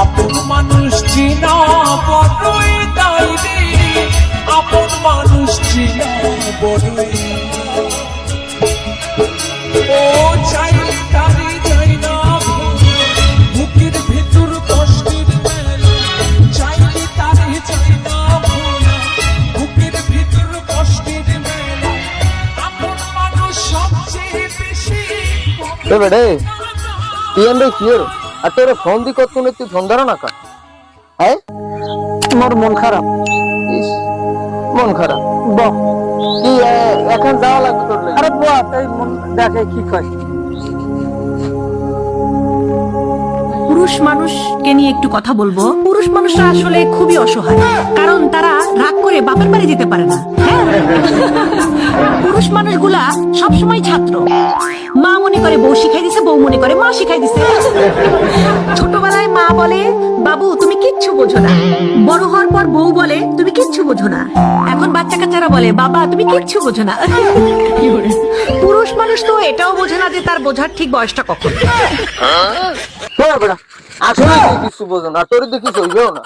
আপন মানুষ চিনা বড়ই দায় রে, আপন মানুষ চিনা বড়ই। ও চাইলে তারি যাই না বুকের ভেতর কষ্টের মেলা, চাইলে তারি যাই না বুকের ভেতর কষ্টের মেলা। আপন মানুষ সবচেয়ে বেশি বেড়ে তুই আমি কিওর আর তোর ফোন দি কত তুই ফোন ধরো না কা? হ্যাঁ মোর মন খারাপ। ইস, মন খারাপ বহ কি এখন যাওয়া লাগবে তোর লাগে? আরে বাহ তাই মন দেখে কি কয়। পুরুষ মানুষকে নিয়ে একটু কথা বলবো। পুরুষ মানুষরা আসলে খুবই অসহায়, কারণ তারা রাগ করে বাপের বাড়ি যেতে পারে না। হ্যাঁ, পুরুষ মানুষগুলা সবসময় ছাত্র। মা মনে করে বউ শিখাই দিছে, বউ মনে করে মা শিখাই দিছে। ছোটবেলায় মা বলে বাবু তুমি কিচ্ছু বোঝো না, বড় হওয়ার পর বউ বলে তুমি কিচ্ছু বোঝো না। এখন বাচ্চা কাচ্চারা বলে বাবা তুমি কিচ্ছু বোঝো না। পুরুষ মানুষ তো এটাও বোঝে না যে তার বোঝার ঠিক বয়সটা কখন। বেড়া আসলে তুই কিছু বোঝো না, তোর তো কিছু হইবেও না।